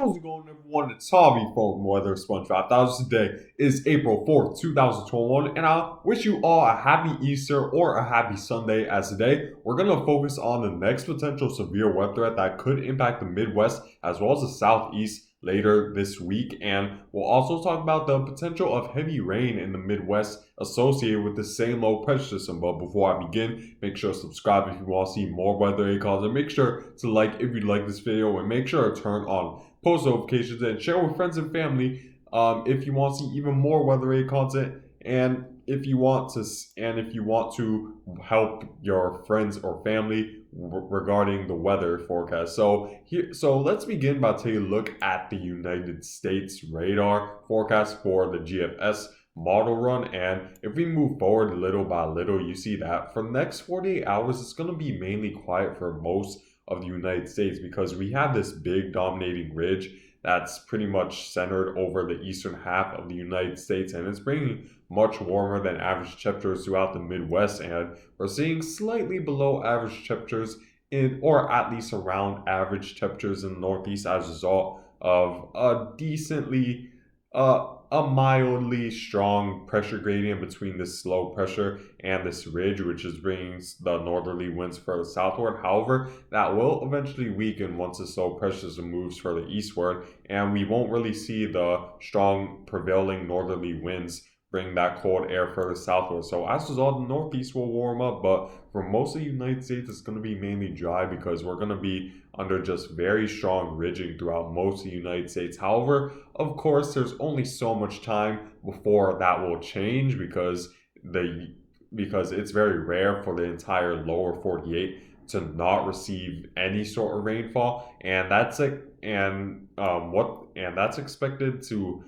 How's it going, everyone? It's Tommy from Weather Sponge 5000. Today is April 4th, 2021, and I wish you all a happy Easter or a happy Sunday. As today, we're going to focus on the next potential severe weather threat that could impact the Midwest as well as the Southeast later this week. And we'll also talk about the potential of heavy rain in the Midwest associated with the same low pressure system. But before I begin, make sure to subscribe if you want to see more weather icons, and make sure to like if you like this video, and make sure to turn on post notifications and share with friends and family if you want to see even more weather aid content, and if you want to help your friends or family regarding the weather forecast. So let's begin by taking a look at the United States radar forecast for the GFS model run. And if we move forward little by little, you see that for the next 48 hours it's going to be mainly quiet for most of the United States, because we have this big dominating ridge that's pretty much centered over the eastern half of the United States, and it's bringing much warmer than average temperatures throughout the Midwest, and we're seeing slightly below average temperatures or at least around average temperatures in the Northeast as a result of a mildly strong pressure gradient between this low pressure and this ridge, which is bringing the northerly winds further southward. However, that will eventually weaken once this low pressure system moves further eastward, and we won't really see the strong prevailing northerly winds bring that cold air further southward. So as a result, the Northeast will warm up, but for most of the United States, it's going to be mainly dry because we're going to be under just very strong ridging throughout most of the United States. However, of course, there's only so much time before that will change, because it's very rare for the entire lower 48 to not receive any sort of rainfall, and that's expected to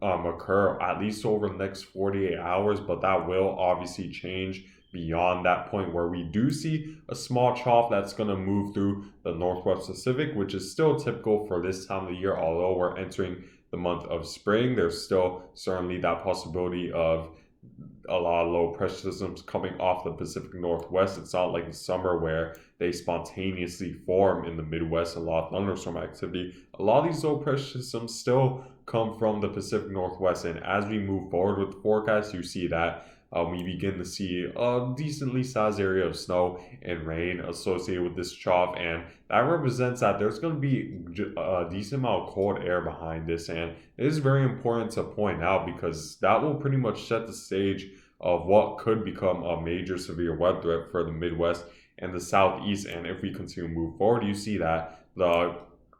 occur at least over the next 48 hours, but that will obviously change beyond that point, where we do see a small trough that's going to move through the Northwest Pacific, which is still typical for this time of the year. Although we're entering the month of spring, there's still certainly that possibility of a lot of low pressure systems coming off the Pacific Northwest. It's not like the summer where they spontaneously form in the Midwest, a lot of thunderstorm activity. A lot of these low pressure systems still come from the Pacific Northwest, and as we move forward with the forecast, you see that we begin to see a decently sized area of snow and rain associated with this trough, and that represents that there's going to be a decent amount of cold air behind this. And it is very important to point out, because that will pretty much set the stage of what could become a major severe weather threat for the Midwest and the Southeast. And if we continue to move forward, you see that the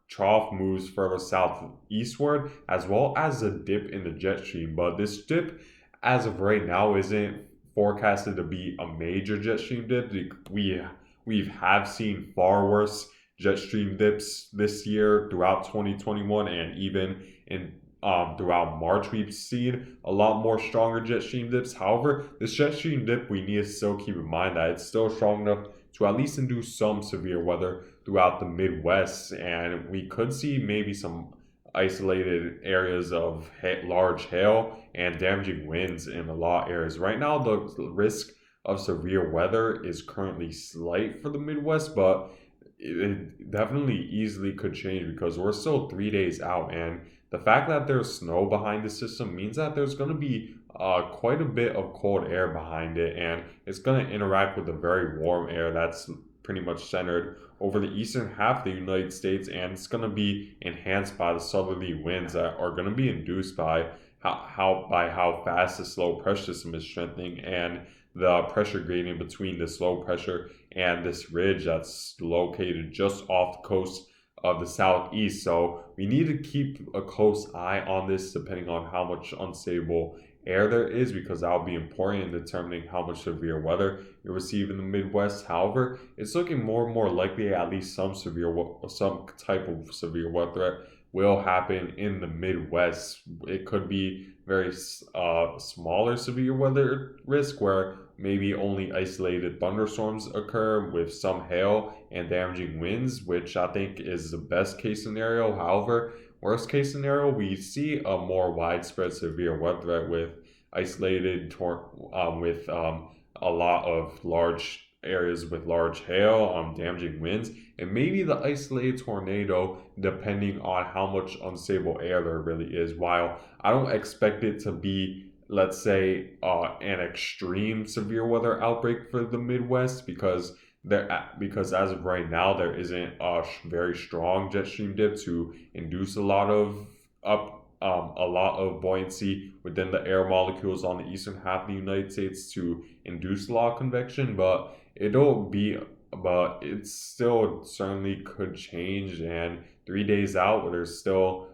trough moves further southeastward, as well as a dip in the jet stream. But this dip, as of right now, isn't forecasted to be a major jet stream dip. We have seen far worse jet stream dips this year throughout 2021, and even in throughout March, we've seen a lot more stronger jet stream dips. However, this jet stream dip, we need to still keep in mind that it's still strong enough to at least induce some severe weather throughout the Midwest, and we could see maybe some isolated areas of large hail and damaging winds in a lot of areas. Right now, the risk of severe weather is currently slight for the Midwest, but it definitely easily could change, because we're still 3 days out, and the fact that there's snow behind the system means that there's going to be quite a bit of cold air behind it, and it's going to interact with the very warm air that's pretty much centered over the eastern half of the United States, and it's going to be enhanced by the southerly winds that are going to be induced by how fast this low pressure system is strengthening, and the pressure gradient between this low pressure and this ridge that's located just off the coast of the Southeast. So we need to keep a close eye on this, depending on how much unstable air there is, because that will be important in determining how much severe weather you receive in the Midwest. However, it's looking more and more likely at least some type of severe weather threat will happen in the Midwest. It could be very smaller severe weather risk, where maybe only isolated thunderstorms occur with some hail and damaging winds, which I think is the best case scenario. However, worst case scenario, we see a more widespread severe weather threat with isolated with a lot of large areas with large hail, damaging winds, and maybe the isolated tornado, depending on how much unstable air there really is. While I don't expect it to be, let's say, an extreme severe weather outbreak for the Midwest, because as of right now there isn't a very strong jet stream dip to induce a lot of buoyancy within the air molecules on the eastern half of the United States to induce a lot of convection, but it still certainly could change. And 3 days out, there's still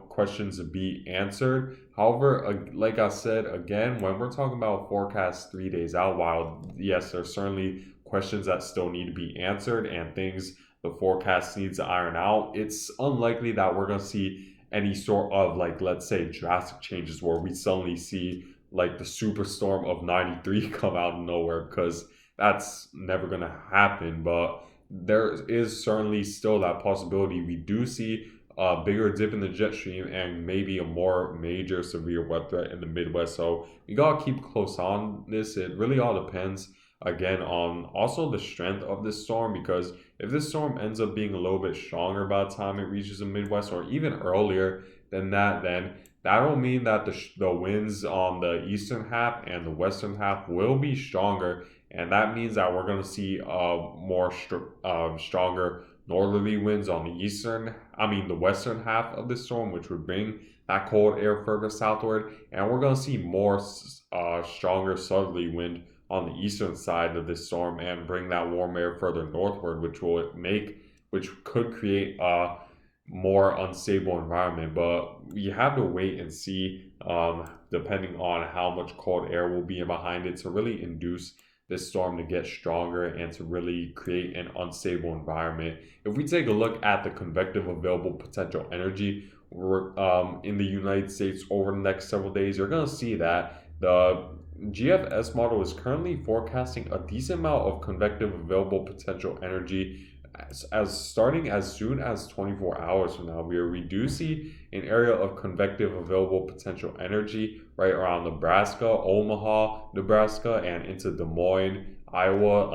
questions to be answered. However, like I said again, when we're talking about forecast 3 days out, while yes, there's certainly questions that still need to be answered and things the forecast needs to iron out, it's unlikely that we're going to see any sort of, like, let's say, drastic changes where we suddenly see like the superstorm of 93 come out of nowhere, because that's never going to happen. But there is certainly still that possibility we do see a bigger dip in the jet stream and maybe a more major severe weather threat in the Midwest. So we gotta keep close on this. It really all depends again on also the strength of this storm, because if this storm ends up being a little bit stronger by the time it reaches the Midwest, or even earlier than that, then that'll mean that the winds on the eastern half and the western half will be stronger, and that means that we're going to see stronger northerly winds on the western half of the storm, which would bring that cold air further southward, and we're going to see more stronger southerly wind on the eastern side of this storm and bring that warm air further northward, which could create a more unstable environment. But we have to wait and see, depending on how much cold air will be behind it, to really induce this storm to get stronger and to really create an unstable environment. If we take a look at the convective available potential energy in the United States over the next several days, you're going to see that the GFS model is currently forecasting a decent amount of convective available potential energy as starting as soon as 24 hours from now, where we do see an area of convective available potential energy right around Nebraska, Omaha, Nebraska, and into Des Moines, Iowa,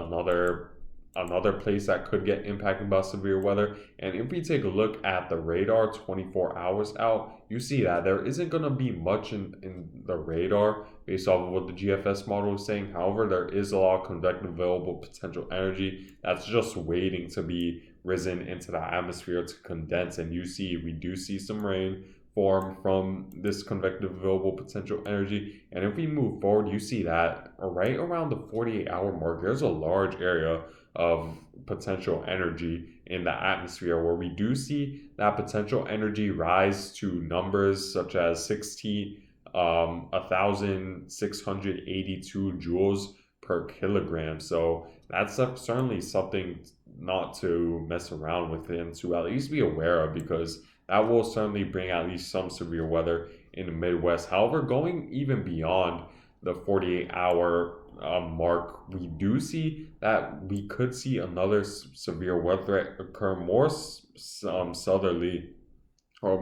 another place that could get impacted by severe weather. And if we take a look at the radar 24 hours out, you see that there isn't going to be much in the radar based off of what the GFS model is saying. However, there is a lot of convective available potential energy that's just waiting to be risen into the atmosphere to condense. And we do see some rain form from this convective available potential energy. And if we move forward, you see that right around the 48-hour mark, there's a large area of potential energy in the atmosphere where we do see that potential energy rise to numbers such as 1,682 joules per kilogram. So that's certainly something not to mess around with and to at least be aware of, because that will certainly bring at least some severe weather in the Midwest. However, going even beyond the 48-hour mark, we do see that we could see another severe weather threat occur more southerly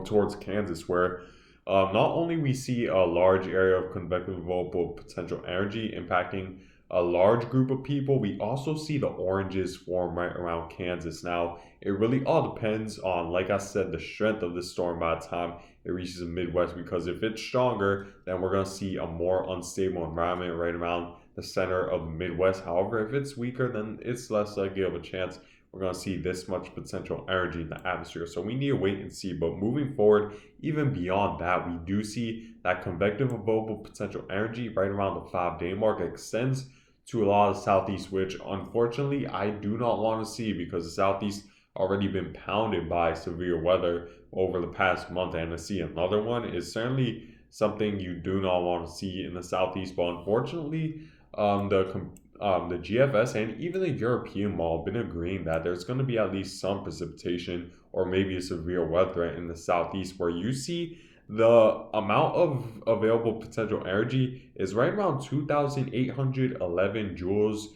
towards Kansas, where not only we see a large area of convective available potential energy impacting a large group of people, we also see the oranges form right around Kansas. Now, it really all depends on, like I said, the strength of the storm by the time it reaches the Midwest, because if it's stronger, then we're going to see a more unstable environment right around the center of the Midwest. However, if it's weaker, then it's less likely of a chance we're going to see this much potential energy in the atmosphere. So we need to wait and see. But moving forward, even beyond that, we do see that convective available potential energy right around the 5-day mark extends to a lot of the Southeast, which unfortunately I do not want to see, because the Southeast already been pounded by severe weather over the past month, and to see another one is certainly something you do not want to see in the Southeast. But unfortunately, the GFS and even the European model have been agreeing that there's going to be at least some precipitation or maybe a severe weather threat in the Southeast, where you see the amount of available potential energy is right around 2,811 joules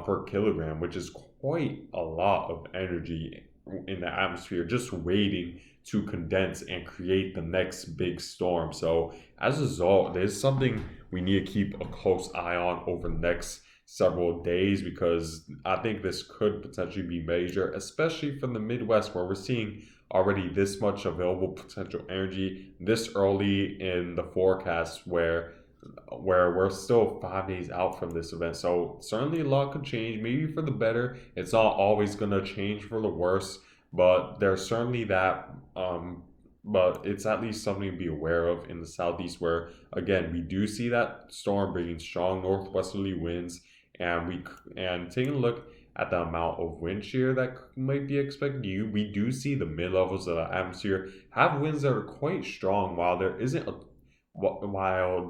per kilogram, which is quite a lot of energy in the atmosphere just waiting to condense and create the next big storm. So as a result, there's something we need to keep a close eye on over the next several days, because I think this could potentially be major, especially from the Midwest where we're seeing already this much available potential energy this early in the forecast, where we're still 5 days out from this event. So certainly a lot could change, maybe for the better. It's not always gonna change for the worse, but there's certainly that. But it's at least something to be aware of in the southeast, where again we do see that storm bringing strong northwesterly winds, and taking a look at the amount of wind shear that might be expected. We do see the mid levels of the atmosphere have winds that are quite strong, while there isn't a while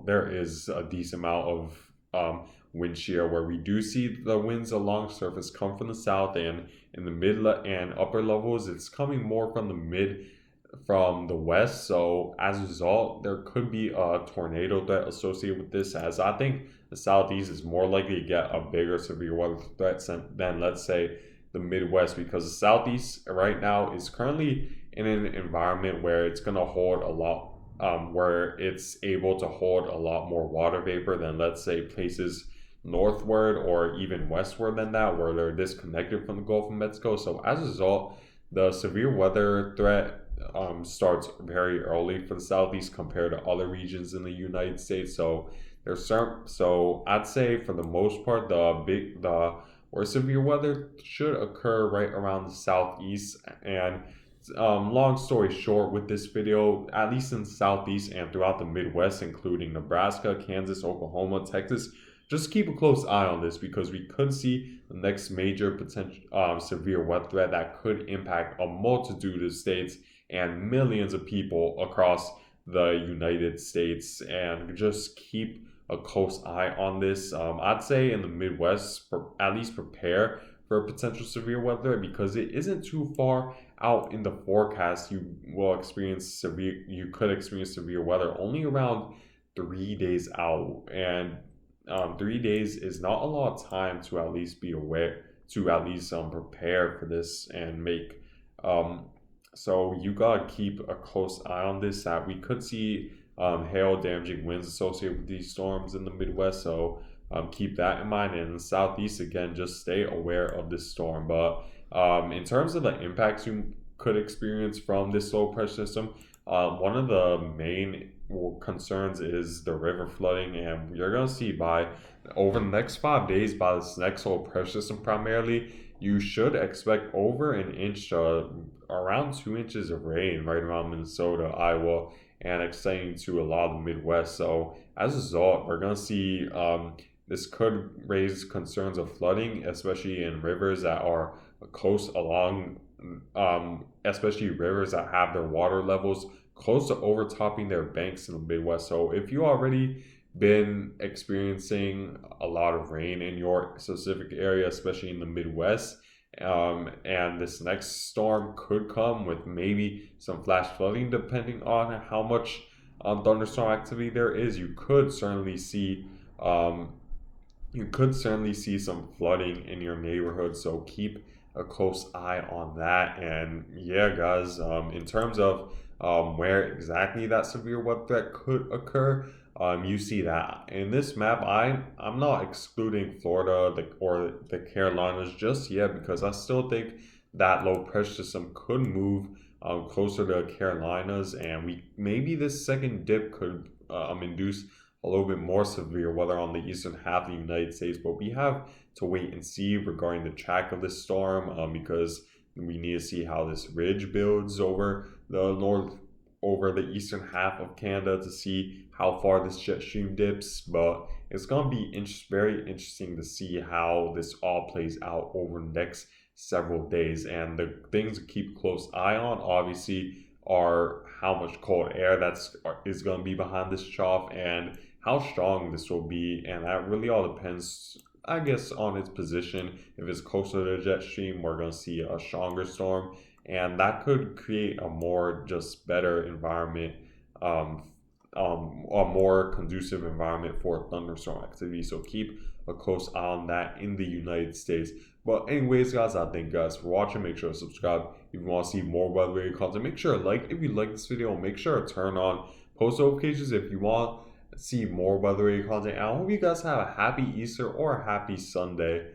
there is a decent amount of wind shear, where we do see the winds along surface come from the south, and in the and upper levels it's coming more from the west. So as a result, there could be a tornado threat associated with this, as I think the southeast is more likely to get a bigger severe weather threat than, let's say, the Midwest, because the southeast right now is currently in an environment where it's going to hold a lot where it's able to hold a lot more water vapor than, let's say, places northward or even westward than that, where they're disconnected from the Gulf of Mexico. So as a result, the severe weather threat starts very early for the southeast compared to other regions in the United States. So so I'd say for the most part, the where severe weather should occur right around the southeast. And long story short, with this video, at least in the southeast and throughout the Midwest, including Nebraska, Kansas, Oklahoma, Texas, just keep a close eye on this, because we could see the next major potential severe weather threat that could impact a multitude of states and millions of people across the United States. And just keep a close eye on this. I'd say in the Midwest, at least prepare for a potential severe weather threat, because it isn't too far out in the forecast. You could experience severe weather only around 3 days out, and 3 days is not a lot of time to at least be aware, to at least prepare for this and make so you gotta keep a close eye on this, that we could see hail damaging winds associated with these storms in the Midwest. So keep that in mind. And in the southeast, again, just stay aware of this storm. But in terms of the impacts you could experience from this low pressure system, one of the main concerns is the river flooding. And you're going to see over the next 5 days, by this next low pressure system primarily, you should expect over an inch to around 2 inches of rain right around Minnesota, Iowa, and extending to a lot of the Midwest. So as a result, we're going to see this could raise concerns of flooding, especially in rivers that are close along, especially rivers that have their water levels close to overtopping their banks in the Midwest. So if you already been experiencing a lot of rain in your specific area, especially in the Midwest, and this next storm could come with maybe some flash flooding, depending on how much thunderstorm activity there is, you could certainly see some flooding in your neighborhood. So keep a close eye on that. And yeah, guys, in terms of where exactly that severe weather threat could occur, you see that in this map. I'm not excluding Florida or the Carolinas just yet, because I still think that low pressure system could move closer to the Carolinas, and maybe this second dip could induce a little bit more severe weather on the eastern half of the United States. But we have to wait and see regarding the track of this storm, because we need to see how this ridge builds over the eastern half of Canada to see how far this jet stream dips. But it's going to be very interesting to see how this all plays out over the next several days. And the things to keep a close eye on, obviously, are how much cold air is going to be behind this trough, and how strong this will be. And that really all depends, I guess, on its position. If it's closer to the jet stream, we're going to see a stronger storm, and that could create a more just better environment, a more conducive environment for thunderstorm activity. So keep a close eye on that in the United States. But anyways, guys, I thank you guys for watching. Make sure to subscribe if you want to see more weather-related content. Make sure to like if you like this video. Make sure to turn on post notifications if you want see more weather-related content. And I hope you guys have a happy Easter or a happy Sunday.